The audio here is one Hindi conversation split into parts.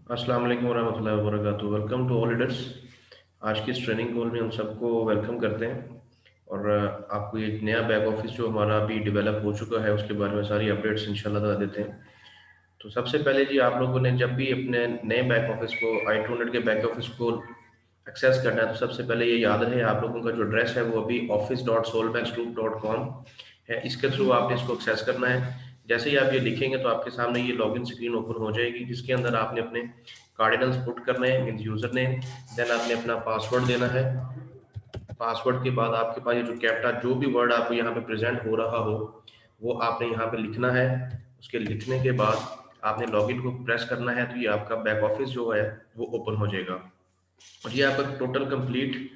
अस्सलाम वालेकुम वरहमतुल्लाहि वबरकातुहू। Welcome to all leaders. आज की इस ट्रेनिंग कॉल में हम सबको वेलकम करते हैं और आपको एक नया बैक ऑफिस जो हमारा अभी डेवलप हो चुका है उसके बारे में सारी अपडेट्स इंशाल्लाह बता देते हैं। तो सबसे पहले जी, आप लोगों ने जब भी अपने नए बैक ऑफिस को i200 के बैक ऑफिस को एक्सेस करना है तो सबसे पहले ये याद रहे, आप लोगों का जो एड्रेस है वो अभी office.solmaxgroup.com है, इसके थ्रू आपने इसको एक्सेस करना है। जैसे ही आप ये लिखेंगे तो आपके सामने ये लॉगिन स्क्रीन ओपन हो जाएगी, जिसके अंदर आपने अपने कार्डिनल्स पुट करने हैं, मीन्स यूजर नेम, देन आपने अपना पासवर्ड देना है। पासवर्ड के बाद आपके पास ये जो कैप्टा जो भी वर्ड आपको यहाँ पे प्रेजेंट हो रहा हो वो आपने यहाँ पे लिखना है। उसके लिखने के बाद आपने लॉगिन को प्रेस करना है, तो ये आपका बैक ऑफिस जो है वो ओपन हो जाएगा। और ये आपका टोटल कंप्लीट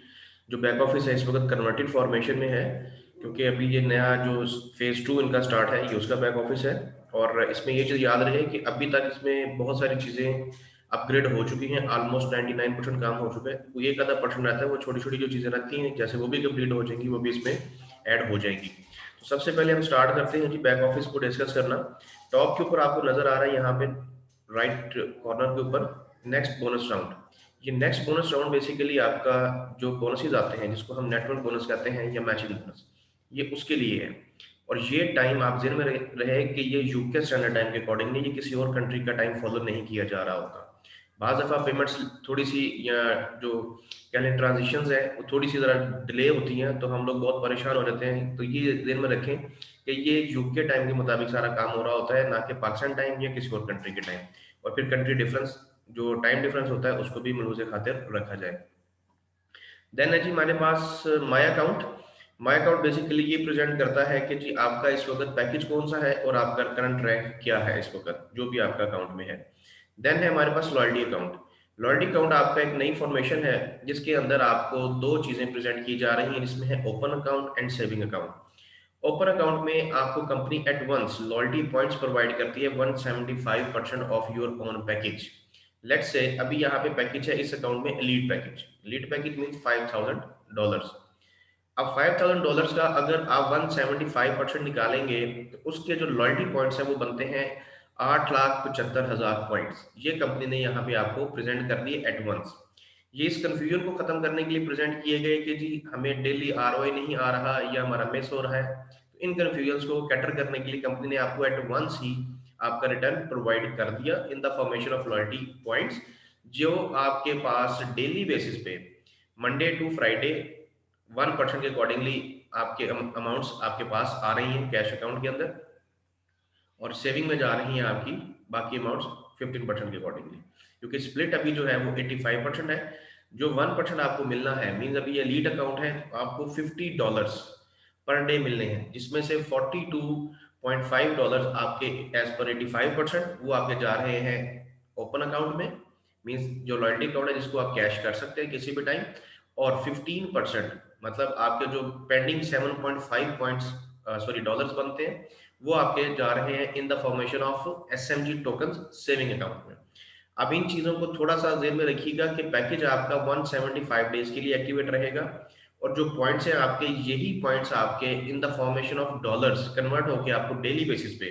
जो बैक ऑफिस है इस वक्त कन्वर्टेड फॉर्मेशन में है, क्योंकि अभी ये नया जो फेज 2 इनका स्टार्ट है ये उसका बैक ऑफिस है। और इसमें ये चीज़ याद रहे कि अभी तक इसमें बहुत सारी चीज़ें अपग्रेड हो चुकी हैं, ऑलमोस्ट 99% काम हो चुका है। वो एक आधा परसेंट रहता है, वो छोटी छोटी जो चीज़ें रहती हैं जैसे वो भी कंप्लीट हो जाएंगी, वो भी इसमें ऐड हो जाएगी। तो सबसे पहले हम स्टार्ट करते हैं जी बैक ऑफिस को डिस्कस करना। टॉप के ऊपर आपको नजर आ रहा है यहाँ पे राइट कॉर्नर के ऊपर नेक्स्ट बोनस राउंड। ये नेक्स्ट बोनस राउंड बेसिकली आपका जो बोनसेस आते हैं जिसको हम नेटवर्क बोनस कहते हैं या मैचिंग बोनस, ये उसके लिए है। और ये टाइम आप जिन में रहे कि ये यूके स्टैंडर्ड टाइम के अकॉर्डिंग नहीं, ये किसी और कंट्री का टाइम फॉलो नहीं किया जा रहा होता। बाज़ दफ़ा पेमेंट्स थोड़ी सी या जो कह लें ट्रांजेक्शन है वो थोड़ी सी ज़रा डिले होती हैं, तो हम लोग बहुत परेशान हो जाते हैं। तो ये ध्यान में रखें कि ये यूके टाइम के मुताबिक सारा काम हो रहा होता है, ना कि पाकिस्तान टाइम या किसी और कंट्री के टाइम। और फिर कंट्री डिफरेंस जो टाइम डिफरेंस होता है उसको भी मलूज़ खातिर रखा जाए। देन है जी हमारे पास my account. My account basically ये प्रेजेंट करता है कि जी आपका इस वक्त पैकेज कौन सा है और आपका करंट रैंक क्या है इस वक्त जो भी आपका अकाउंट में है। देन है हमारे पास लॉयल्टी अकाउंट। लॉयल्टी अकाउंट आपका एक नई फॉर्मेशन है जिसके अंदर आपको दो चीजें प्रेजेंट की जा रही हैं, जिसमें है open account and saving account. Open account में आपको company at once loyalty points provide करती है 175% of your own package. Let's say अभी यहाँ पे पैकेज है इस अकाउंट में elite package. Elite package means $5000। अब $5000 का अगर आप 175% निकालेंगे तो उसके जो लॉयल्टी पॉइंट्स हैं वो बनते हैं 8,75,000 पॉइंट्स। ये कंपनी ने यहाँ पे आपको प्रेजेंट कर दिए एट वंस। ये इस कंफ्यूजन को खत्म करने के लिए प्रेजेंट किए गए कि जी हमें डेली आरओआई नहीं आ रहा या हमारा मिस हो रहा है। तो इन कंफ्यूजन को कैटर करने के लिए कंपनी ने आपको एट वंस ही आपका रिटर्न प्रोवाइड कर दिया in the formation of loyalty points, जो आपके पास डेली बेसिस पे मंडे टू फ्राइडे 1% के अकॉर्डिंगली आपके अमाउंट्स आपके पास आ रही हैं कैश अकाउंट के अंदर, और सेविंग में जा रही हैं आपकी बाकी अमाउंट्स 15% के अकॉर्डिंगली। क्योंकि स्प्लिट अभी जो है वो 85% है। जो 1% आपको मिलना है मीन्स अभी ये लीड अकाउंट है तो आपको $50 पर डे मिलने हैं, जिसमें से $42.5 आपके एज पर 85% वो आपके जा रहे हैं ओपन अकाउंट में, मीन्स जो लॉयल्टी अकाउंट है जिसको आप कैश कर सकते हैं किसी भी टाइम। और 15% मतलब आपके जो पेंडिंग 7.5 पॉइंट्स सॉरी डॉलर्स बनते हैं वो आपके जा रहे हैं in the formation of SMG token saving account में। अब इन चीजों को थोड़ा सा ध्यान में रखिएगा कि पैकेज आपका 175 डेज के लिए एक्टिवेट रहेगा, और जो पॉइंट्स हैं आपके यही पॉइंट्स आपके in the formation of dollars convert होकर आपको डेली बेसिस पे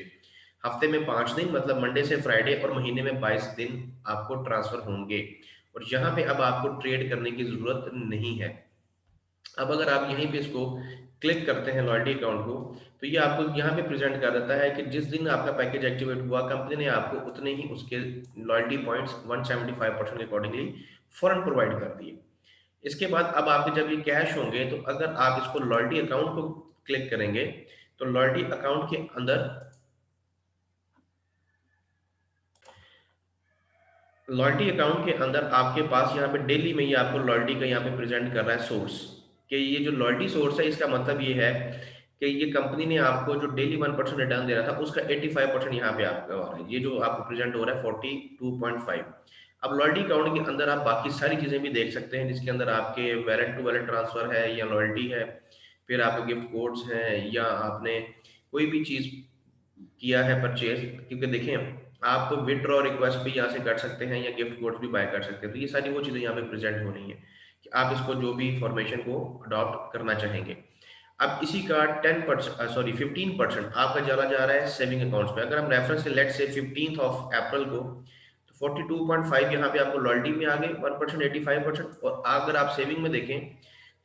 हफ्ते में 5 दिन मतलब मंडे से फ्राइडे और महीने में 22 दिन आपको ट्रांसफर होंगे। और यहाँ पे अब आपको ट्रेड करने की जरूरत नहीं है। अब अगर आप यहीं पे इसको क्लिक करते हैं लॉयल्टी अकाउंट को, तो ये आपको यहाँ पे प्रेजेंट कर देता है कि जिस दिन आपका पैकेज एक्टिवेट हुआ कंपनी ने आपको उतने ही उसके लॉयल्टी पॉइंट्स 175% के अकॉर्डिंगली फौरन प्रोवाइड कर दिए। इसके बाद अब आपके जब ये कैश होंगे तो अगर आप इसको लॉयल्टी अकाउंट को क्लिक करेंगे तो लॉयल्टी अकाउंट के अंदर लॉयल्टी अकाउंट के अंदर आपके पास यहाँ पे डेली में ये आपको लॉयल्टी का यहाँ पे प्रेजेंट कर रहा है सोर्स, कि ये जो लॉयल्टी सोर्स है इसका मतलब ये है कि ये कंपनी ने आपको जो डेली 1% रिटर्न दे रहा था उसका 85% यहाँ पे आपका आ रहा है, ये जो आपको प्रेजेंट हो रहा है 42.5। अब लॉयल्टी अकाउंट के अंदर आप बाकी सारी चीजें भी देख सकते हैं, जिसके अंदर आपके वैलेट टू वैलेट ट्रांसफर है या लॉयल्टी है, फिर आपके गिफ्ट कोड्स हैं या आपने कोई भी चीज किया है परचेज। क्योंकि देखें आप विड्रॉ रिक्वेस्ट भी यहाँ से कर सकते हैं या गिफ्ट कोड भी बाय कर सकते हैं, तो ये सारी वो चीज़ें यहाँ पे प्रेजेंट हो रही हैं कि आप इसको जो भी इंफॉर्मेशन को अडॉप्ट करना चाहेंगे। अब इसी का 15% आपका चला जा रहा है सेविंग अकाउंट्स पे। अगर हम रेफरेंस से लेट से 15 ऑफ अप्रैल को, तो 42.5 यहाँ पे आपको लॉयल्टी में आ गए 1%, 85%। और अगर आप सेविंग में देखें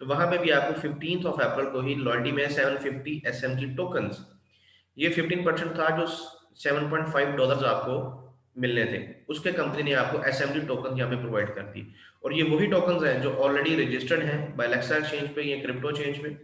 तो वहां पे भी आपको 15 अप्रैल को ही लॉयल्टी में 750 SMG टोकन्स, ये 15% था जो $7.5 आपको मिलने थे, उसके कंपनी ने आपको SMG टोकन यहाँ पे प्रोवाइड कर दी। और ये वही टोकन्स हैं जो ऑलरेडी रजिस्टर्ड हैं बायलेक्सा एक्सचेंज पे या क्रिप्टो चेंज पे,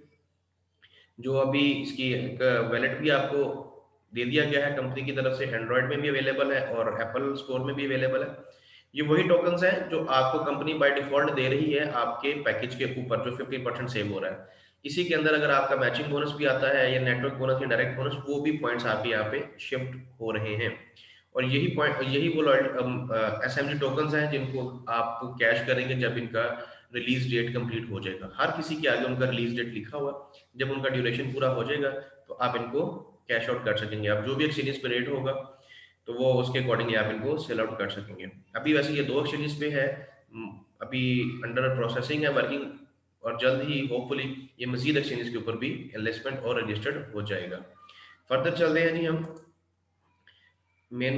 जो अभी इसकी एक वैलेट भी आपको दे दिया गया है कंपनी की तरफ से, एंड्रॉयड में भी अवेलेबल है और एप्पल स्टोर में भी अवेलेबल है। ये वही टोकन्स हैं जो आपको कंपनी बाय डिफॉल्ट दे रही है आपके पैकेज के ऊपर जो 50% सेव हो रहा है। इसी के अंदर अगर आपका मैचिंग बोनस भी आता है या नेटवर्क बोनस या डायरेक्ट बोनस, वो भी पॉइंट्स आपके यहाँ पे शिफ्ट हो रहे हैं। और यही पॉइंट, यही वो SMG टोकन्स हैं जिनको आप कैश करेंगे जब इनका रिलीज डेट कंप्लीट हो जाएगा। हर किसी के आगे उनका रिलीज डेट लिखा हुआ, जब उनका ड्यूरेशन पूरा हो जाएगा तो आप इनको कैश आउट कर सकेंगे। आप जो भी एक्सचेंजेस पे रेट होगा तो वो उसके अकॉर्डिंगली आप इनको सेल आउट कर सकेंगे। अभी वैसे ये 2 एक्सचेंजेस पे है, अभी अंडर प्रोसेसिंग है, वर्किंग, और जल्द ही होपफुली ये मजीद एक्सचेंजेस के ऊपर भी एनलिस्टमेंट और रजिस्टर्ड हो जाएगा। फर्दर चलते हैं जी हम मेन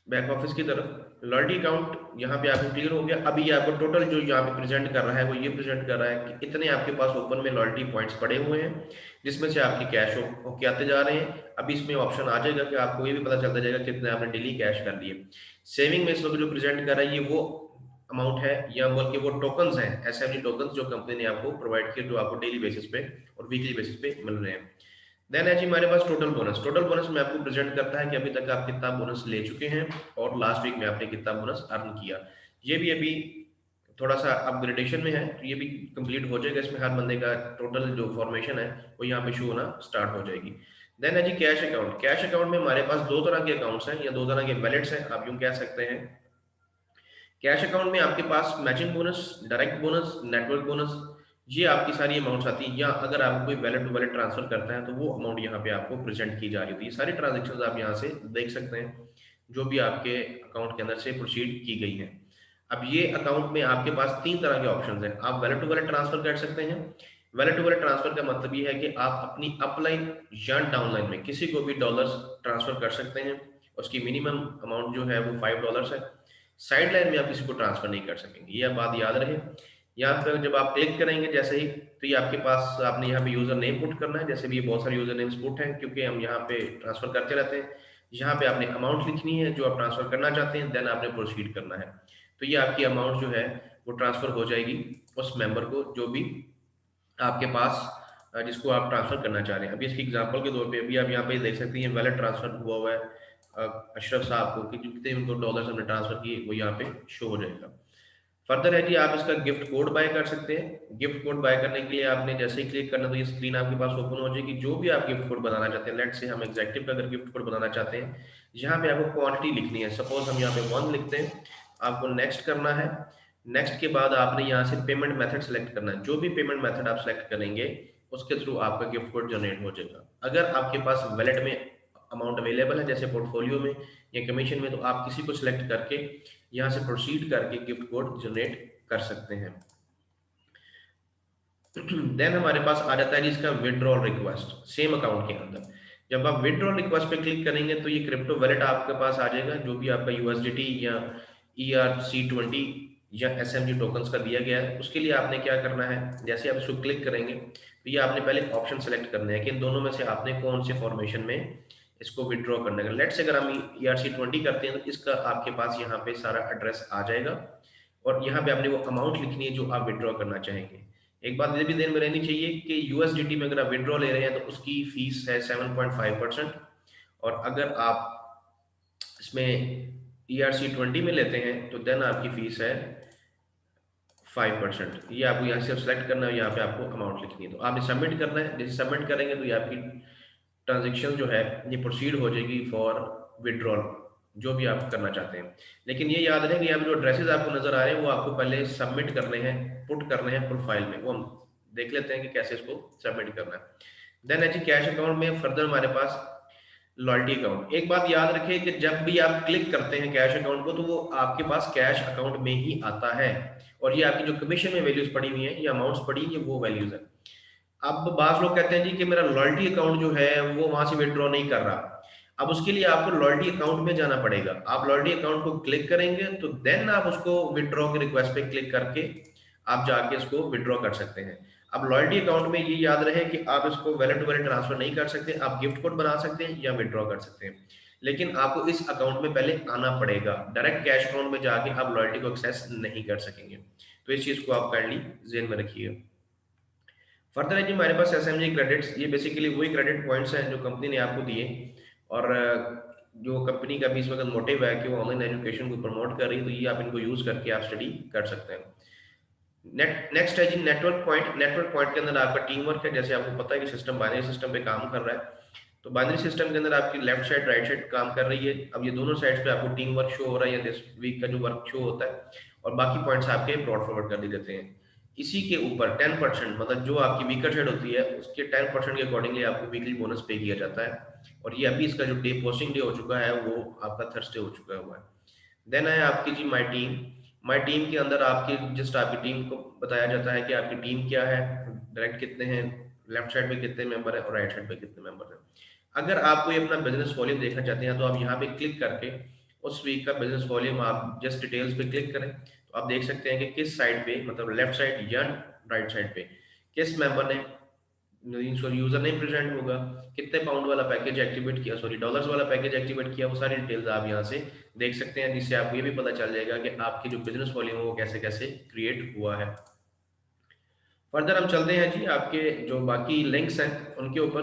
बैक ऑफिस की तरफ। लॉयल्टी अकाउंट यहाँ पे आपको क्लियर हो गया। अभी ये आपको टोटल जो यहाँ पे प्रेजेंट कर रहा है वो ये प्रेजेंट कर रहा है कि इतने आपके पास ओपन में लॉयल्टी पॉइंट्स पड़े हुए हैं, जिसमें से आपके कैश होके आते जा रहे हैं। अभी इसमें ऑप्शन आ जाएगा कि आपको ये भी पता चलता जाएगा कितने आपने डेली कैश कर लिए। सेविंग में इस वक्त जो प्रेजेंट कर रहा है ये वो अमाउंट है, या बल्कि वो टोकन्स हैं, SMG टोकन्स जो कंपनी ने आपको प्रोवाइड किए, जो आपको डेली बेसिस पे और वीकली बेसिस पे मिल रहे हैं। देन है जी हमारे पास टोटल बोनस। टोटल बोनस में आपको प्रेजेंट करता है कि अभी तक आप कितना बोनस ले चुके हैं और लास्ट वीक में आपने कितना बोनस अर्न किया। ये भी अभी थोड़ा सा अपग्रेडेशन में है, तो ये भी कंप्लीट हो जाएगा। इसमें हर बंदे का टोटल जो फॉर्मेशन है वो यहाँ पे शो होना स्टार्ट हो जाएगी। देन है जी कैश अकाउंट। कैश अकाउंट में हमारे पास 2 तरह के अकाउंट्स हैं या 2 तरह के वैलेट्स हैं, आप यूँ कह सकते हैं। कैश अकाउंट में आपके पास matching bonus, direct bonus, network bonus, ये आपकी सारी अमाउंट्स आती है। या अगर आप कोई वैलेट टू वैलेट ट्रांसफर करता है तो वो अमाउंट यहाँ पे आपको प्रेजेंट की जा रही होती है। सारी ट्रांजेक्शन आप यहाँ से देख सकते हैं जो भी आपके अकाउंट के अंदर से प्रोसीड की गई है। अब ये अकाउंट में आपके पास 3 तरह के ऑप्शन हैं। आप वैलेट टू वैलेट ट्रांसफर कर सकते हैं। वैलेट टू वैलेट ट्रांसफर का मतलब ये है कि आप अपनी अपलाइन या डाउनलाइन में किसी को भी डॉलर्स ट्रांसफर कर सकते हैं। उसकी मिनिमम अमाउंट जो है वो $5 है। साइड लाइन में आप किसी को ट्रांसफर नहीं कर सकेंगे, ये बात याद रहे। यहाँ पर जब आप क्लिक करेंगे जैसे ही, तो ये आपके पास, आपने यहाँ पे यूजर नेम पुट करना है। जैसे भी ये बहुत सारे यूजर नेम्स पुट हैं क्योंकि हम यहाँ पे ट्रांसफर करते रहते हैं। यहाँ पे आपने अमाउंट लिखनी है जो आप ट्रांसफर करना चाहते हैं, देन आपने प्रोसीड करना है। तो ये आपकी अमाउंट जो है वो ट्रांसफर हो जाएगी उस मेंबर को जो भी आपके पास जिसको आप ट्रांसफर करना चाह रहे हैं। अभी इसकी एग्जांपल के तौर पे अभी आप यहाँ पे देख सकते हैं वैलेट ट्रांसफर हुआ हुआ है अशरफ साहब को, कि कितने उनको डॉलर्स हमने ट्रांसफर किए वो यहाँ पे शो हो जाएगा। फर्दर है जी आप इसका गिफ्ट कोड बाय कर सकते हैं। गिफ्ट कोड बाय करने के लिए आपने जैसे ही क्लिक करना तो ये स्क्रीन आपके पास ओपन हो जाएगी। जो भी आप गिफ्ट कोड बनाना चाहते हैं, लेट से हम एग्जैक्टिव का अगर गिफ्ट कोड बनाना चाहते हैं, यहाँ पे आपको क्वांटिटी लिखनी है। सपोज हम यहाँ पे 1 लिखते हैं, आपको नेक्स्ट करना है। नेक्स्ट के बाद आपने यहाँ से पेमेंट मेथड सेलेक्ट करना है। जो भी पेमेंट मेथड आप सेलेक्ट करेंगे उसके थ्रू आपका गिफ्ट कोड जनरेट हो जाएगा। अगर आपके पास वैलेट में अमाउंट अवेलेबल है जैसे पोर्टफोलियो में या कमीशन में, तो आप किसी को सिलेक्ट करके यहाँ से प्रोसीड करके गिफ्ट कोड जनरेट कर सकते हैं। देन हमारे पास आ जाता है जी इसका विड्रॉल रिक्वेस्ट सेम अकाउंट के अंदर। जब आप विड्रॉल रिक्वेस्ट पे क्लिक करेंगे तो ये क्रिप्टो वैलेट आपके पास आ जाएगा, जो भी आपका USDT या ERC20 या SMG टोकन्स का दिया गया है। उसके लिए आपने क्या करना है, जैसे आप इसको क्लिक करेंगे तो ये आपने पहले ऑप्शन सेलेक्ट करने हैं कि इन दोनों में से आपने कौन से फॉर्मेशन में इसको विड्रॉ करना है। लेट्स से अगर हम ERC20 करते हैं तो इसका आपके पास यहाँ पे सारा एड्रेस आ जाएगा और यहाँ पे आपने वो अमाउंट लिखनी है जो आप विड्रॉ करना चाहेंगे। एक बात ये भी ध्यान में रहनी चाहिए कि USDT में अगर आप विड्रॉ ले रहे हैं तो उसकी फीस है 7.5%, और अगर आप इसमें ERC20 में लेते हैं तो देन आपकी फीस है 5%। ये आपको यहाँ से सेलेक्ट करना है, यहाँ पे आपको अमाउंट लिखनी है, तो आपने सबमिट करना है। जैसे सबमिट करेंगे तो ये आपकी ट्रांजेक्शन जो है ये प्रोसीड हो जाएगी फॉर विड्रॉल, जो भी आप करना चाहते हैं। लेकिन ये याद रहे कि यहाँ पे जो एड्रेसेस आपको नजर आ रहे हैं वो आपको पहले सबमिट करने हैं, पुट करने हैं प्रोफाइल में। वो हम देख लेते हैं कि कैसे इसको सबमिट करना है। देन है जी कैश अकाउंट में फर्दर हमारे पास लॉयल्टी अकाउंट। एक बात याद रखें कि जब भी आप क्लिक करते हैं कैश अकाउंट को तो वो आपके पास कैश अकाउंट में ही आता है, और ये आपकी जो कमीशन में वैल्यूज पड़ी हुई है, ये अमाउंट्स पड़ी, ये वो वैल्यूज है। अब बास लोग कहते हैं जी कि मेरा लॉयल्टी अकाउंट जो है वो वहां से विड्रॉ नहीं कर रहा। अब उसके लिए आपको लॉयल्टी अकाउंट में जाना पड़ेगा। आप लॉयल्टी अकाउंट को क्लिक करेंगे तो देन आप उसको विड्रॉ की रिक्वेस्ट पे क्लिक करके आप जाके इसको विड्रॉ कर सकते हैं। अब लॉयल्टी अकाउंट में ये याद रहे कि आप इसको वैलेट टू वैलेट ट्रांसफर नहीं कर सकते, आप गिफ्ट कोड बना सकते हैं या विड्रॉ कर सकते हैं, लेकिन आपको इस अकाउंट में पहले आना पड़ेगा। डायरेक्ट कैश अकाउंट में जाके आप लॉयल्टी को एक्सेस नहीं कर सकेंगे, तो इस चीज को आप काइंडली जेन में रखिए। फर्दर है जी हमारे पास एसएमजी क्रेडिट्स, ये बेसिकली वही क्रेडिट पॉइंट्स हैं जो कंपनी ने आपको दिए, और जो कंपनी का भी इस वक्त मोटिव है कि वो ऑनलाइन एजुकेशन को प्रमोट कर रही है, तो ये आप इनको यूज करके आप स्टडी कर सकते हैं। नेक्स्ट है G network point. Network point के अंदर आपका टीम वर्क है। जैसे आपको पता है कि सिस्टम बाइनरी सिस्टम पे काम कर रहा है, तो बाइनरी सिस्टम के अंदर आपकी लेफ्ट साइड राइट साइड काम कर रही है। अब ये दोनों साइड्स पे आपको टीम वर्क शो हो रहा है, या दिस वीक का जो वर्क शो होता है, और बाकी पॉइंट्स आपके ब्रॉड फॉरवर्ड कर दिए जाते हैं। इसी के ऊपर 10%, मतलब जो आपकी वीकर साइड होती है उसके 10% के अकॉर्डिंगली आपको वीकली बोनस पे किया जाता है। और ये अभी इसका जो डे पोस्टिंग डे हो चुका है वो आपका थर्सडे हो चुका हुआ है। देन है आपकी जी माई टीम। माई टीम के अंदर आपकी जस्ट आपकी टीम को बताया जाता है कि आपकी टीम क्या है, डायरेक्ट कितने हैं, लेफ्ट साइड पे कितने मेंबर है और राइट साइड पे कितने मेंबर हैं। अगर आप कोई अपना बिजनेस वॉल्यूम देखना चाहते हैं तो आप यहाँ पे क्लिक करके उस वीक का बिजनेस वॉल्यूम आप जस्ट डिटेल्स पे क्लिक करें, तो आप देख सकते हैं कि किस साइड पे, मतलब लेफ्ट साइड या राइट साइड पे किस मेंबर ने, सॉरी यूजर नेम प्रेजेंट होगा, कितने पाउंड वाला पैकेज एक्टिवेट किया, सॉरी डॉलर्स वाला पैकेज एक्टिवेट किया, वो सारी डिटेल्स आप यहाँ से देख सकते हैं, जिससे आपको ये भी पता चल जाएगा कि आपकी जो बिजनेस वॉल्यूम है वो कैसे कैसे क्रिएट हुआ है। फर्दर हम चलते हैं जी आपके जो बाकी लिंक्स हैं उनके ऊपर।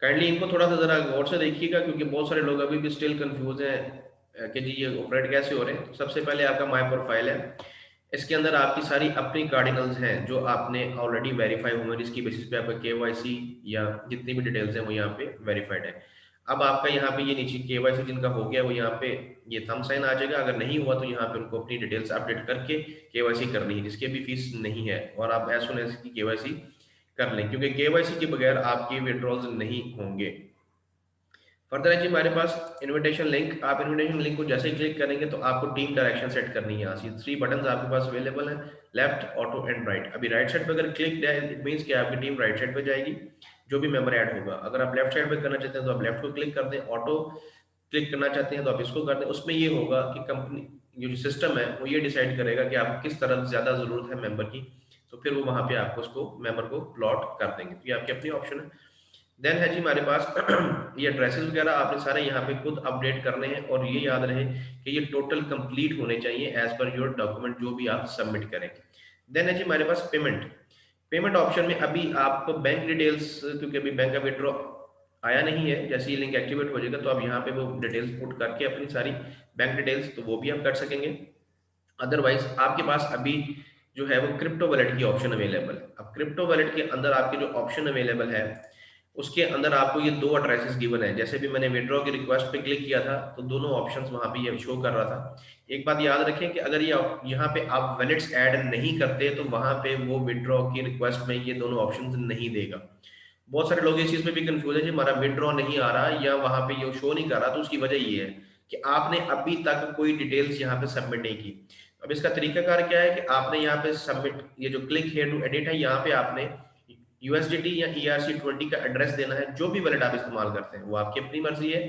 काइंडली इनको थोड़ा सा जरा गौर से देखिएगा, क्योंकि बहुत सारे लोग अभी भी स्टिल कंफ्यूज हैं कि जी ये ऑपरेट कैसे हो रहे हैं। तो सबसे पहले आपका माई प्रोफाइल है, इसके अंदर आपकी सारी अपनी कार्डिनल्स हैं जो आपने ऑलरेडी वेरीफाई हुए, जिसकी बेसिस पे आपका केवाईसी या जितनी भी डिटेल्स हैं वो यहाँ पे वेरीफाइड है। अब आपका यहाँ पे ये नीचे केवाईसी जिनका हो गया वो यहाँ पे ये थंब साइन आ जाएगा, अगर नहीं हुआ तो यहाँ पे उनको अपनी डिटेल्स अपडेट करके केवाईसी करनी है, जिसकी भी फीस नहीं है, और आप एज सुन एज की केवाईसी कर लें, क्योंकि केवाईसी के बगैर आपके विड्रॉल्स नहीं होंगे। फर्दर है जी हमारे पास इनविटेशन लिंक। आप इनविटेशन लिंक को जैसे ही क्लिक करेंगे तो आपको टीम डायरेक्शन सेट करनी है। यहाँ से 3 बटन आपके पास अवेलेबल है, लेफ्ट, ऑटो एंड राइट। अभी राइट साइड पे अगर क्लिक इट मींस कि आपकी टीम राइट साइड पे जाएगी, जो भी मेंबर ऐड होगा। अगर आप लेफ्ट साइड पे करना चाहते हैं तो आप लेफ्ट को क्लिक कर दें, ऑटो क्लिक करना चाहते हैं तो आप इसको कर दें। उसमें ये होगा कि कंपनी जो सिस्टम है वो ये डिसाइड करेगा कि आपको किस तरह ज्यादा जरूरत है मेंबर की, तो फिर वो वहां पे आपको उसको मेंबर को प्लॉट कर देंगे। तो ये आपकी अपनी ऑप्शन है। देन है जी हमारे पास ये एड्रेसेस वगैरह आपने सारे यहाँ पे खुद अपडेट करने हैं, और ये याद रहे कि ये टोटल कंप्लीट होने चाहिए एज पर योर डॉक्यूमेंट जो भी आप सबमिट करें। देन है जी हमारे पास पेमेंट। पेमेंट ऑप्शन में अभी आपको बैंक डिटेल्स, क्योंकि अभी बैंक का विड्रॉ आया नहीं है, जैसे ही लिंक एक्टिवेट हो जाएगा तो आप यहाँ पे वो डिटेल्स पुट करके अपनी सारी बैंक डिटेल्स तो वो भी आप कर सकेंगे। अदरवाइज आपके पास अभी जो है वो क्रिप्टो वॉलेट की ऑप्शन अवेलेबल है। अब क्रिप्टो वॉलेट के अंदर आपके जो ऑप्शन अवेलेबल है उसके अंदर आपको ये 2 एड्रेसेस गिवन है। जैसे भी मैंने विड्रॉ की रिक्वेस्ट पे क्लिक किया था तो दोनों ऑप्शंस वहां पे ये शो कर रहा था। एक बात याद रखें कि अगर ये यहाँ पे आप वैलेट्स ऐड नहीं करते तो वहां पे वो विड्रॉ की रिक्वेस्ट में ये दोनों ऑप्शंस नहीं देगा। बहुत सारे लोग इस चीज में भी कंफ्यूज है जी, हमारा विड्रॉ नहीं आ रहा या वहां पे ये शो नहीं कर रहा, तो उसकी वजह ये है कि आपने अभी तक कोई डिटेल्स यहाँ पे सबमिट नहीं की। अब इसका तरीकाकार क्या है कि आपने यहाँ पे सबमिट, ये जो क्लिक हेयर टू एडिट है, यहाँ पे आपने यूएसडीटी या ERC20 का एड्रेस देना है। जो भी वैलेट आप इस्तेमाल करते हैं वो आपकी अपनी मर्जी है,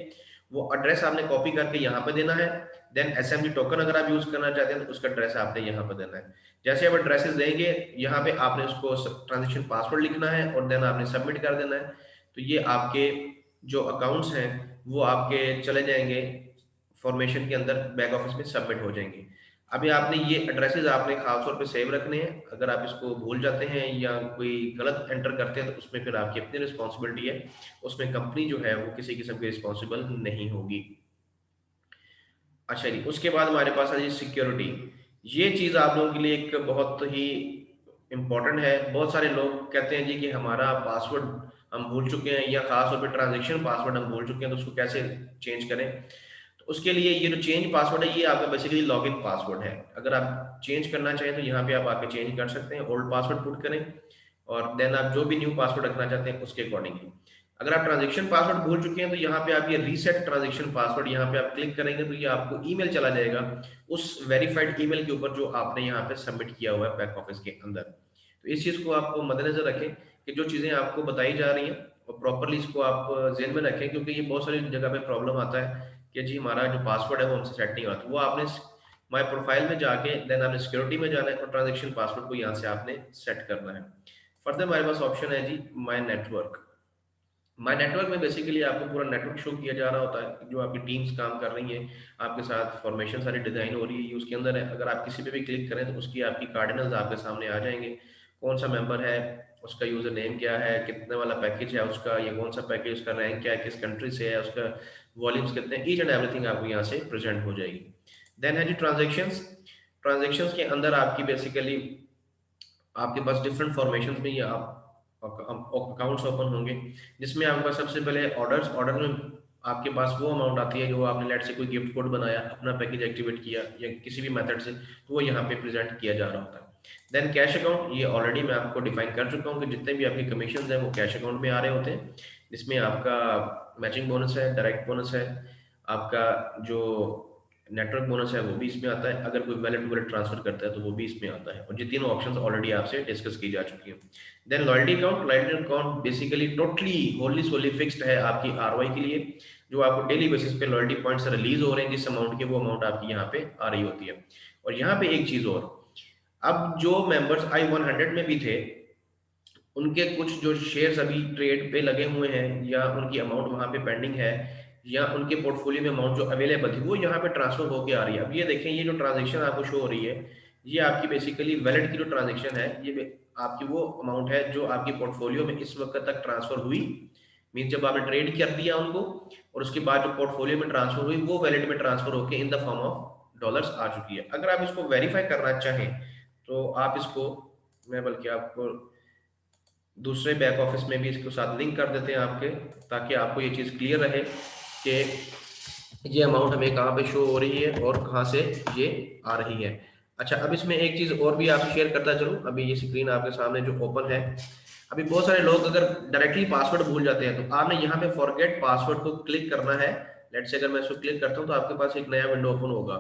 वो एड्रेस आपने कॉपी करके यहाँ पे देना है। देन एसएमडी टोकन अगर आप यूज करना चाहते हैं तो उसका एड्रेस आपने यहाँ पे देना है। जैसे आप एड्रेसेस देंगे यहाँ पे आपने उसको ट्रांजेक्शन पासवर्ड लिखना है और देन आपने सबमिट कर देना है। तो ये आपके जो अकाउंट्स हैं वो आपके चले जाएंगे फॉर्मेशन के अंदर, बैक ऑफिस में सबमिट हो जाएंगे। अभी आपने ये एड्रेसेस आपने खास तौर पे सेव रखने हैं। अगर आप इसको भूल जाते हैं या कोई गलत एंटर करते हैं तो उसमें फिर आपकी अपनी रिस्पॉन्सिबिलिटी है, उसमें कंपनी जो है वो किसी किस्म की रिस्पॉन्सिबल नहीं होगी। अच्छा जी, उसके बाद हमारे पास है जी सिक्योरिटी। ये चीज आप लोगों के लिए एक बहुत ही इम्पोर्टेंट है। बहुत सारे लोग कहते हैं जी कि हमारा पासवर्ड हम भूल चुके हैं, या खास तौर पे ट्रांजेक्शन पासवर्ड हम भूल चुके हैं, तो उसको कैसे चेंज करें। तो उसके लिए ये जो चेंज पासवर्ड है ये आपका बेसिकली लॉगिन पासवर्ड है। अगर आप चेंज करना चाहें तो यहाँ पे आप आके चेंज कर सकते हैं, ओल्ड पासवर्ड पुट करें और देन आप जो भी न्यू पासवर्ड रखना चाहते हैं उसके अकॉर्डिंगली। अगर आप ट्रांजेक्शन पासवर्ड भूल चुके हैं तो यहाँ पे आप ये रीसेट ट्रांजेक्शन पासवर्ड यहाँ पे आप क्लिक करेंगे तो ये आपको ईमेल चला जाएगा उस वेरीफाइड ईमेल के ऊपर जो आपने यहाँ पे सबमिट किया हुआ है बैक ऑफिस के अंदर। तो इस चीज को आपको मद्देनजर रखें कि जो चीजें आपको बताई जा रही हैं और प्रॉपरली इसको आप ज़हन में रखें, क्योंकि ये बहुत सारी जगह पे प्रॉब्लम आता है कि जी हमारा जो पासवर्ड है वो हमसे सेट नहीं हो रहा। तो वो आपने माय प्रोफाइल में जाके देन आपने सिक्योरिटी में जाना है और ट्रांजेक्शन पासवर्ड को यहाँ से आपने सेट करना है। फर्दर हमारे पास ऑप्शन है जी माय नेटवर्क। माय नेटवर्क में बेसिकली आपको पूरा नेटवर्क शो किया जा रहा होता है, जो आपकी टीम्स काम कर रही हैं, आपके साथ फॉर्मेशन सारी डिजाइन हो रही है, ये उसके अंदर है। अगर आप किसी पे भी क्लिक करें तो उसकी आपकी कार्डिनल्स आपके सामने आ जाएंगे, कौन सा मेंबर है, उसका यूजर नेम क्या है, कितने वाला पैकेज है उसका, ये कौन सा पैकेज, उसका रैंक क्या है, किस कंट्री से है, उसका वॉल्यूम्स कितने हैं, ईच एंड एवरीथिंग आपको यहाँ से प्रेजेंट हो जाएगी। देन है जी ट्रांजेक्शन्स। ट्रांजेक्शन्स के अंदर आपकी बेसिकली आपके पास डिफरेंट फॉर्मेशन में ये आप अकाउंट्स ओपन होंगे, जिसमें आपके पास सबसे पहले ऑर्डर में आपके पास वो अमाउंट आती है जो आपने लेट से कोई गिफ्ट कोड बनाया, अपना पैकेज एक्टिवेट किया या किसी भी मेथड से, तो वो यहाँ पे प्रेजेंट किया जा रहा होता है। देन कैश अकाउंट, ये ऑलरेडी मैं आपको डिफाइन कर चुका हूँ कि जितने भी आपके कमीशन है वो कैश अकाउंट में आ रहे होते हैं, जिसमें आपका मैचिंग बोनस है, डायरेक्ट बोनस है, आपका जो नेटवर्क बोनस है वो भी इसमें आता है, अगर कोई वैलेट वैलेट ट्रांसफर करता है तो वो भी इसमें आता है, और ये तीनों ऑप्शंस ऑलरेडी आपसे डिस्कस की जा चुकी है। Then loyalty account basically totally wholly solely fixed है आपकी आरओआई के लिए, जो आपको डेली बेसिस पे लॉयल्टी पॉइंट्स रिलीज हो रहे हैं, जिस अमाउंट के वो अमाउंट आपकी यहाँ पे आ रही होती है। और यहाँ पे एक चीज और, अब जो मेंबर्स i100 में भी थे, उनके कुछ जो शेयर्स अभी ट्रेड पे लगे हुए हैं, या उनकी अमाउंट वहां पे पेंडिंग है, या उनके पोर्टफोलियो में अमाउंट जो अवेलेबल थी वो यहाँ पे ट्रांसफर होके आ रही है। अब ये देखें, ये जो ट्रांजेक्शन आपको शो हो रही है, ये आपकी बेसिकली वैलिड की जो ट्रांजेक्शन है, ये आपकी वो अमाउंट है जो आपकी पोर्टफोलियो में इस वक्त तक ट्रांसफर हुई, मीन जब आपने ट्रेड कर दिया उनको, और उसके बाद जो पोर्टफोलियो में ट्रांसफर हुई वो वैलिड में ट्रांसफर होकर in the form of dollars आ चुकी है। अगर आप इसको वेरीफाई करना चाहें तो आप इसको, मैं बल्कि आपको दूसरे बैक ऑफिस में भी इसको साथ लिंक कर देते हैं आपके, ताकि आपको ये चीज़ क्लियर रहे कि ये अमाउंट हमें कहाँ पे शो हो रही है और कहाँ से ये आ रही है। अच्छा, अब इसमें एक चीज़ और भी आपसे शेयर करता चलूँ। अभी ये स्क्रीन आपके सामने जो ओपन है, अभी बहुत सारे लोग अगर डायरेक्टली पासवर्ड भूल जाते हैं, तो आपने यहाँ पे फॉरगेट पासवर्ड को क्लिक करना है। लेट से अगर मैं इसको क्लिक करता हूँ तो आपके पास एक नया विंडो ओपन होगा,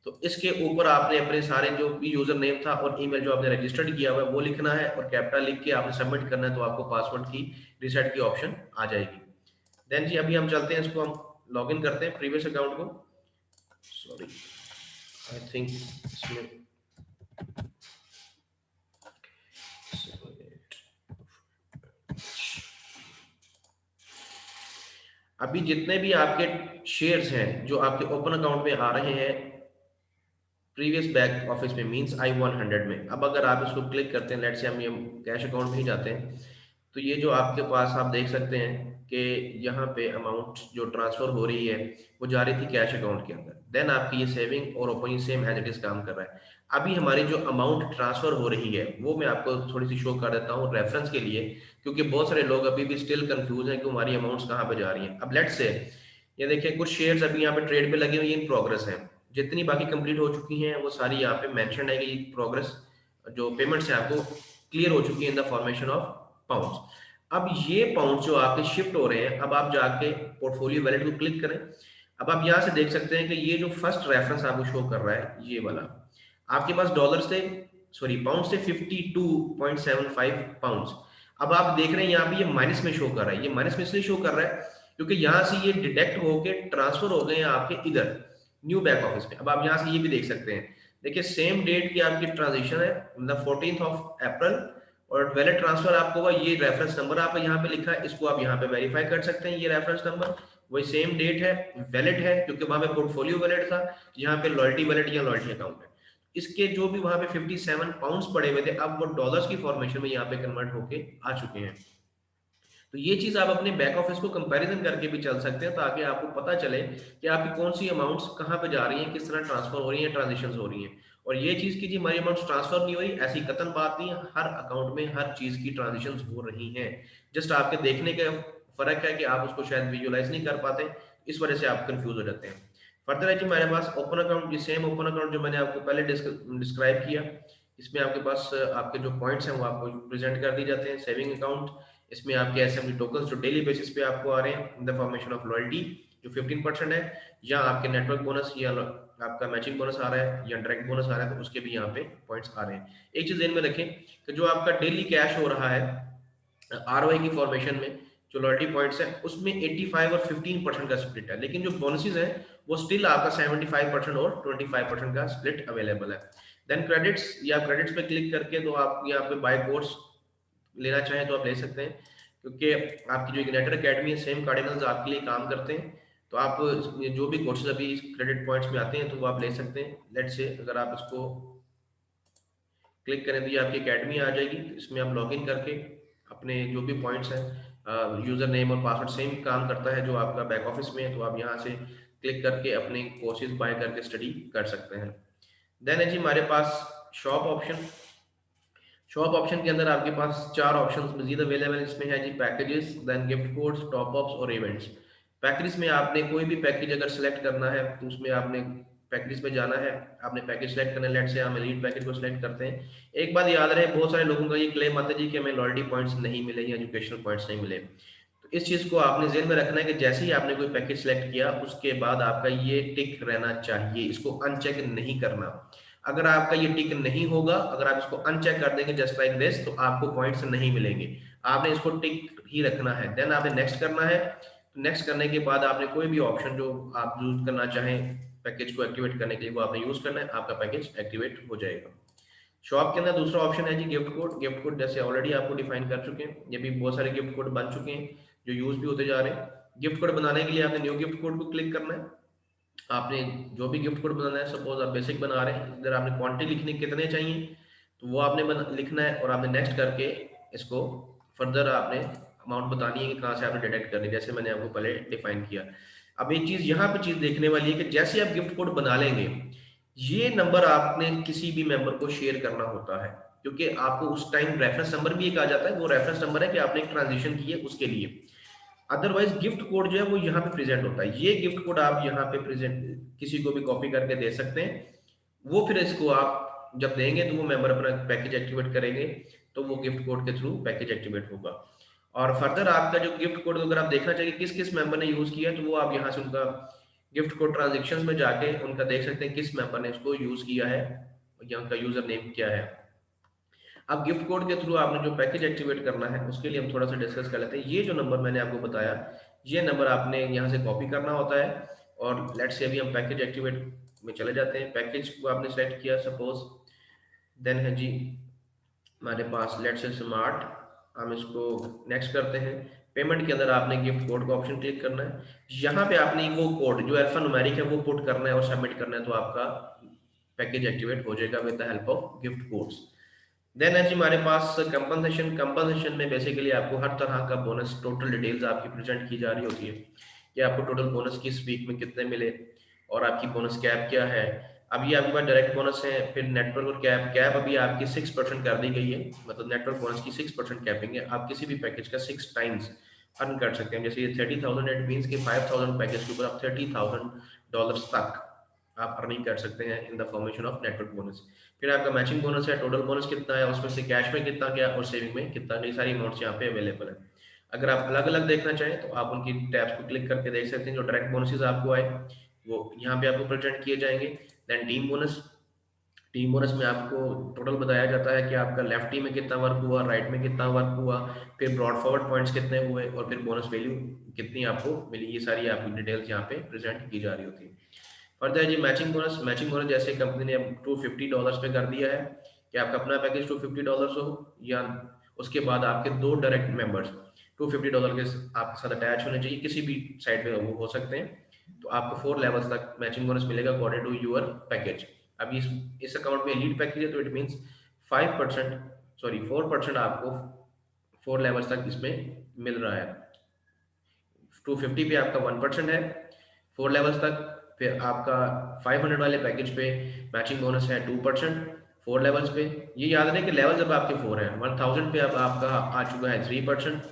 तो इसके ऊपर आपने अपने सारे जो भी यूजर नेम था और ईमेल जो आपने रजिस्टर्ड किया हुआ है वो लिखना है, और कैपिटल लिख के आपने सबमिट करना है, तो आपको पासवर्ड की रिसेट की ऑप्शन आ जाएगी। देन जी अभी हम चलते हैं, इसको हम लॉग इन करते हैं प्रीवियस अकाउंट को। सॉरी, आई थिंक इसमें अभी जितने भी आपके शेयर्स हैं जो आपके ओपन अकाउंट में आ रहे हैं प्रीवियस बैक ऑफिस में, मींस i100 में, अब अगर आप इसको क्लिक करते हैं, लेट से हम ये कैश अकाउंट में ही जाते हैं, तो ये जो आपके पास आप देख सकते हैं कि यहाँ पे अमाउंट जो ट्रांसफर हो रही है वो जा रही थी कैश अकाउंट के अंदर। देन आपकी ये सेविंग और opening same as it is काम कर रहा है। अभी हमारी जो अमाउंट ट्रांसफर हो रही है वो मैं आपको थोड़ी सी शो कर देता हूँ रेफरेंस के लिए, क्योंकि बहुत सारे लोग अभी भी स्टिल कंफ्यूज हैं कि हमारी अमाउंट्स कहाँ पे जा रही हैं। अब लेट्स से ये देखिए, कुछ शेयर्स अभी यहाँ पे ट्रेड पे लगे हुए इन प्रोग्रेस हैं, जितनी बाकी कंप्लीट हो चुकी हैं वो सारी यहाँ पे मेंशन है कि प्रोग्रेस जो पेमेंट्स है आपको क्लियर हो चुकी है in the formation of pounds. अब ये पाउंड जो आपके शिफ्ट हो रहे हैं, अब आप जाके पोर्टफोलियो वैलेट को क्लिक करें। अब आप यहाँ से देख सकते हैं कि ये जो फर्स्ट रेफरेंस आपको शो कर रहा है ये वाला, आपके पास डॉलर से, सॉरी पाउंड से 52.75 पाउंड्स। अब आप देख रहे हैं यहाँ पे ये माइनस में शो कर रहा है। ये माइनस में इसलिए शो कर रहा है क्योंकि यहाँ से ये डिडक्ट होके ट्रांसफर हो गए हैं आपके इधर न्यू बैक ऑफिस में। अब आप यहाँ से ये भी देख सकते हैं, देखिए सेम डेट की आपकी ट्रांजेक्शन है, मतलब 14th ऑफ अप्रैल, और वैलेट ट्रांसफर आपको हुआ, ये रेफरेंस नंबर आपका यहाँ पे लिखा है, इसको आप यहाँ पे वेरीफाई कर सकते हैं। ये रेफरेंस नंबर वही सेम डेट है, वैलिड है, क्योंकि वहां पे पोर्टफोलियो वैलेट था, यहाँ पे लॉयल्टी वैलेट या लॉयल्टी अकाउंट है। इसके जो भी वहां पे 57 पाउंड्स पड़े हुए थे, अब वो डॉलर्स की फॉर्मेशन में यहाँ पे कन्वर्ट होके आ चुके हैं। तो ये चीज आप अपने बैक ऑफिस को कंपैरिजन करके भी चल सकते हैं, ताकि आपको पता चले कि आपकी कौन सी अमाउंट्स कहाँ पे जा रही हैं, किस तरह ट्रांसफर हो रही है, ट्रांजेक्शन हो रही हैं। और ये चीज की जी हमारी अमाउंट ट्रांसफर नहीं हो रही, ऐसी कतन बात नहीं है, हर अकाउंट में हर चीज की ट्रांजेक्शन हो रही है। जस्ट आपके देखने का फर्क है कि आप उसको शायद विजुअलाइज नहीं कर पाते, इस वजह से आप कंफ्यूज हो जाते हैं। फर्दर है जी हमारे पास ओपन अकाउंट, ये सेम ओपन अकाउंट जो मैंने आपको पहले डिस्क्राइब किया, इसमें आपके पास आपके जो पॉइंट्स हैं वो आपको प्रेजेंट कर दिए जाते हैं। सेविंग अकाउंट, इसमें आपके एसएमडी टोकन्स जो डेली बेसिस पे आपको आ रहे हैं in the formation of loyalty जो 15% है, या आपके नेटवर्क बोनस या आपका मैचिंग बोनस आ रहा है या डायरेक्ट बोनस आ रहा है, तो उसके भी यहाँ पे पॉइंट्स आ रहे हैं। एक चीज ध्यान में रखें कि जो आपका डेली कैश हो रहा है आरओआई की फॉर्मेशन में, जो लॉयल्टी पॉइंट्स है उसमें 85 और 15% का स्प्लिट है, लेकिन जो बोनसेस है वो स्टिल आपका 75% और 25% का स्प्लिट अवेलेबल है। देन क्रेडिट्स, या क्रेडिट्स पे क्लिक करके तो आप यहाँ पे बाय कोर्स लेना चाहें तो आप ले सकते हैं, क्योंकि आपकी जो इग्नाइटर अकेडमी है सेम कार्डिनल्स आपके लिए काम करते हैं। तो आप जो भी कोर्सेज अभी क्रेडिट पॉइंट्स में आते हैं तो वो आप ले सकते हैं। लेट्स से अगर आप इसको क्लिक करें तो ये आपकी अकेडमी आ जाएगी। इसमें आप लॉगिन करके अपने जो भी पॉइंट्स हैं, यूजर नेम और पासवर्ड सेम काम करता है जो आपका बैक ऑफिस में है, तो आप यहाँ से क्लिक करके अपने कोर्सेज बाय करके स्टडी कर सकते हैं। देन है जी हमारे पास शॉप ऑप्शन। शॉप ऑप्शन के अंदर आपके पास चार ऑप्शन मजीद अवेलेबल इसमें है जी, packages, then gift codes, top ups और इवेंट्स। पैकेज में आपने कोई भी पैकेज अगर सेलेक्ट करना है तो उसमें आपने पैकेज में जाना है, आपने पैकेज सेलेक्ट करना है। लेट से हम लीड पैकेज को सेलेक्ट करते हैं। एक बात याद रहे, बहुत सारे लोगों का ये क्लेम आता है जी कि हमें लॉयल्टी पॉइंट्स नहीं मिले या एजुकेशनल पॉइंट्स नहीं मिले। तो इस चीज को आपने जेहन में रखना है कि जैसे ही आपने कोई पैकेज सेलेक्ट किया उसके बाद आपका ये टिक रहना चाहिए, इसको अनचेक नहीं करना। अगर आपका ये टिक नहीं होगा, अगर आप इसको अनचेक कर देंगे जस्ट लाइक दिस, तो आपको पॉइंट्स नहीं मिलेंगे। आपने इसको टिक ही रखना है। देन आपने नेक्स्ट करना है। नेक्स्ट करने के बाद आपने कोई भी ऑप्शन जो आप यूज करना चाहें पैकेज को एक्टिवेट करने के लिए वो आपने यूज करना है, आपका पैकेज एक्टिवेट हो जाएगा। शॉप के अंदर दूसरा ऑप्शन है जी गिफ्ट कोड। गिफ्ट कोड जैसे ऑलरेडी आपको डिफाइन कर चुके हैं, ये भी बहुत सारे गिफ्ट कोड बन चुके हैं जो यूज भी होते जा रहे हैं। गिफ्ट कोड बनाने के लिए आपने न्यू गिफ्ट कोड को क्लिक करना है। आपने जो भी गिफ्ट कोड बनाना है, सपोज आप बेसिक बना रहे हैं, इधर आपने क्वांटिटी लिखनी कितने चाहिए तो वो आपने लिखना है, और आपने नेक्स्ट करके इसको फर्दर आपने अमाउंट बतानी है कि कहाँ से आपने डिडक्ट करनी है, जैसे मैंने आपको पहले डिफाइन किया। अब एक चीज यहाँ पे चीज देखने वाली है कि जैसे आप गिफ्ट कोड बना लेंगे, ये नंबर आपने किसी भी मेंबर को शेयर करना होता है, क्योंकि आपको उस टाइम रेफरेंस नंबर भी एक आ जाता है। वो रेफरेंस नंबर है कि आपने एक ट्रांजेक्शन की है उसके लिए। अदरवाइज गिफ्ट कोड जो है वो यहाँ पे प्रेजेंट होता है। ये गिफ्ट कोड आप यहाँ पे प्रेजेंट किसी को भी कॉपी करके दे सकते हैं। वो फिर इसको आप जब देंगे तो वो मेंबर अपना पैकेज एक्टिवेट करेंगे, तो वो गिफ्ट कोड के थ्रू पैकेज एक्टिवेट होगा। और फर्दर आपका जो गिफ्ट कोड अगर आप देखना चाहिए किस किस मेंबर ने यूज किया, तो वो आप यहाँ से उनका गिफ्ट कोड ट्रांजेक्शन में जाके उनका देख सकते हैं किस मेंबर ने उसको यूज किया है या उनका यूजर नेम क्या है। अब गिफ्ट कोड के थ्रू आपने जो पैकेज एक्टिवेट करना है उसके लिए हम थोड़ा सा डिस्कस कर लेते हैं। ये जो नंबर मैंने आपको बताया, ये नंबर आपने यहाँ से कॉपी करना होता है। और लेट से अभी हम पैकेज एक्टिवेट में चले जाते हैं। पैकेज को आपने सेलेक्ट किया सपोज, देन है जी हमारे पास लेट से स्मार्ट, हम इसको नेक्स्ट करते हैं। पेमेंट के अंदर आपने गिफ्ट कोड का ऑप्शन क्लिक करना है। यहाँ पे आपने वो कोड जो अल्फा न्यूमेरिक है वो पुट करना है और सबमिट करना है, तो आपका पैकेज एक्टिवेट हो जाएगा with the help of gift codes. Then है जी हमारे पास कंपनसेशन। कंपनसेशन में बेसिकली आपको हर तरह का बोनस टोटल डिटेल्स आपकी प्रेजेंट की जा रही होती है कि आपको टोटल बोनस किस वीक में कितने मिले और आपकी बोनस कैप क्या है। अब ये आपके पास डायरेक्ट बोनस है, फिर नेटवर्क और कैप। कैप अभी आपकी 6% कर दी गई है, मतलब नेटवर्क बोनस की 6% कैपिंग है। आप किसी भी पैकेज का 6 टाइम्स अर्न कर सकते हैं। जैसे ये 30,000, इट मीन्स कि 5,000 पैकेज के ऊपर आप $30,000 तक आप अर्निंग कर सकते हैं in the formation of network bonus. फिर आपका मैचिंग बोनस है, टोटल बोनस कितना है, उसमें से कैश में कितना गया और सेविंग में कितना, ये सारी अमाउंट्स यहाँ पे अवेलेबल है। अगर आप अलग अलग देखना चाहें तो आप उनकी टैब्स को क्लिक करके देख सकते हैं। जो डायरेक्ट बोनसेस आपको आए वो यहाँ पे आपको प्रेजेंट किए जाएंगे। Then team bonus. Team bonus में आपको टोटल बताया जाता है कि आपका लेफ्ट टीम में कितना वर्क हुआ, राइट में कितना वर्क हुआ, फिर ब्रॉड फॉरवर्ड पॉइंट्स कितने हुए और फिर बोनस वैल्यू कितनी आपको मिली। ये सारी आपकी डिटेल्स यहाँ पे प्रेजेंट की जा रही होती है। फर्दर जी मैचिंग बोनस। मैचिंग बोनस जैसे कंपनी ने अब $250 पे कर दिया है कि आपका अपना पैकेज $250 हो या उसके बाद आपके दो डायरेक्ट मेंबर्स $250 के आपके साथ अटैच होने चाहिए, किसी भी साइड पे वो हो सकते हैं। तो आपको 4 लेवल्स तक मैचिंग बोनस मिलेगा अकॉर्डिंग टू यूर पैकेज। अब इस अकाउंट में लीड पैकेज है तो इट मीन्स 5%, सॉरी 4% आपको 4 लेवल्स तक इसमें मिल रहा है। 250 पे आपका 1% है 4 लेवल्स तक। फिर आपका 500 वाले पैकेज पे मैचिंग बोनस है 2% 4 लेवल्स पे। ये याद रहे कि लेवल जब आपके 4 हैं, 1000 पे अब आपका आ चुका है 3%।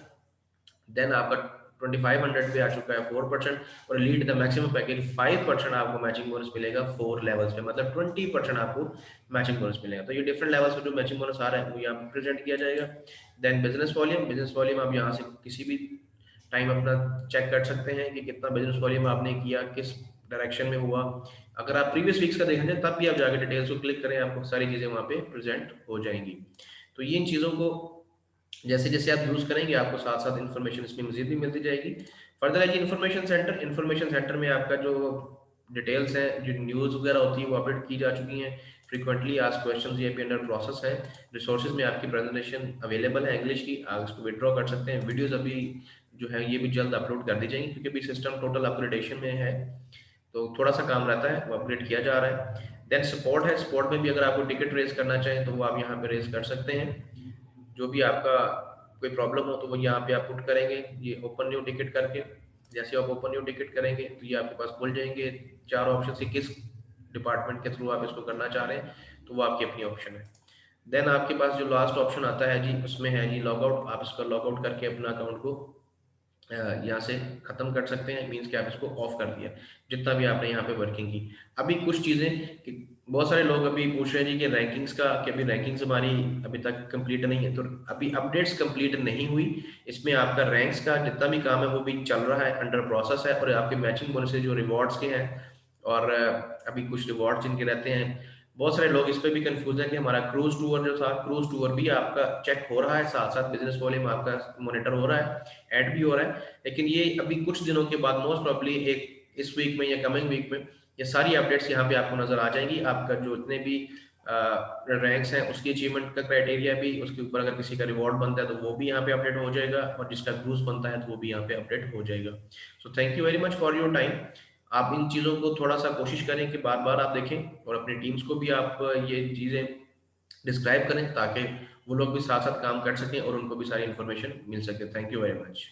देन आपका 2500 पे आ चुका है 4%। और लीड द मैक्सिमम पैकेज 5% आपको मैचिंग बोनस मिलेगा 4 लेवल्स पे, मतलब 20% आपको मैचिंग बोनस मिलेगा। तो ये डिफरेंट लेवल्स पे जो मैचिंग बोनस आ रहा है वो यहाँ पे प्रेजेंट किया जाएगा। Then business volume. Business volume आप यहाँ से किसी भी टाइम अपना चेक कर सकते हैं कि कितना बिजनेस वॉल्यूम आपने किया, किस डायरेक्शन में हुआ। अगर आप प्रीवियस वीक्स का देखेंगे तब भी आप जाकर डिटेल्स को क्लिक करें, आपको सारी चीजें वहाँ पे प्रेजेंट हो जाएंगी। तो ये इन चीजों को जैसे जैसे आप यूज़ करेंगे आपको साथ साथ इन्फॉर्मेशन इसमें मजीद भी मिलती जाएगी। फर्दर है जी इन्फॉर्मेशन सेंटर में आपका जो डिटेल्स हैं, जो न्यूज़ वगैरह होती है वो अपडेट की जा चुकी हैं। फ्रीक्वेंटली आस्क्ड क्वेश्चंस ये भी अंडर प्रोसेस है। रिसोर्सेज में आपकी प्रेजेंटेशन अवेलेबल है इंग्लिश की, आप इसको विड्रॉ कर सकते हैं। वीडियोस अभी जो है ये भी जल्द अपलोड कर दी जाएंगी, क्योंकि अभी सिस्टम टोटल अपग्रेडेशन में है, तो थोड़ा सा काम रहता है, वो अपडेट किया जा रहा है। देन सपोर्ट है, सपोर्ट में भी अगर आपको टिकट रेज करना चाहें तो वो आप यहाँ पे रेज कर सकते हैं। जो भी आपका कोई प्रॉब्लम हो तो वो यहाँ पे आप पुट करेंगे, ये ओपन न्यू टिकट करके। जैसे आप ओपन न्यू टिकट करेंगे तो ये आपके पास खुल जाएंगे चार ऑप्शन से, किस डिपार्टमेंट के थ्रू आप इसको करना चाह रहे हैं, तो वो आपकी अपनी ऑप्शन है। देन आपके पास जो लास्ट ऑप्शन आता है जी, उसमें है जी लॉग आउट। आप इसका लॉग आउट करके अपना अकाउंट को यहाँ से खत्म कर सकते हैं, मीन्स कि आप इसको ऑफ कर दिया जितना भी आपने यहाँ पे वर्किंग की। अभी कुछ चीज़ें कि बहुत सारे लोग अभी पूछ रहे हैं जी कि रैंकिंग्स का, कि अभी रैंकिंग्स हमारी अभी तक कंप्लीट नहीं है, तो अभी अपडेट्स कंप्लीट नहीं हुई। इसमें आपका रैंक्स का जितना भी काम है वो भी चल रहा है, अंडर प्रोसेस है, और आपके मैचिंग बोनस से जो रिवॉर्ड्स के हैं, और अभी कुछ रिवॉर्ड्स जिनके रहते हैं। बहुत सारे लोग इस पे भी कंफ्यूज हैं कि हमारा क्रूज टूर जो था, क्रूज टूर भी आपका चेक हो रहा है, साथ साथ बिजनेस वॉल्यूम आपका मॉनिटर हो रहा है, ऐड भी हो रहा है। लेकिन ये अभी कुछ दिनों के बाद मोस्ट प्रॉब्ली एक इस वीक में या कमिंग वीक में ये सारी अपडेट्स यहाँ पे आपको नजर आ जाएंगी। आपका जो इतने भी रैंक्स हैं उसकी अचीवमेंट का क्राइटेरिया भी, उसके ऊपर अगर किसी का रिवॉर्ड बनता है तो वो भी यहाँ पे अपडेट हो जाएगा, और जिसका क्रूज बनता है तो वो भी यहाँ पे अपडेट हो जाएगा। So thank you very much for your time. आप इन चीज़ों को थोड़ा सा कोशिश करें कि बार बार आप देखें, और अपनी टीम्स को भी आप ये चीज़ें डिस्क्राइब करें, ताकि वो लोग भी साथ साथ काम कर सकें और उनको भी सारी इन्फॉर्मेशन मिल सके। Thank you very much.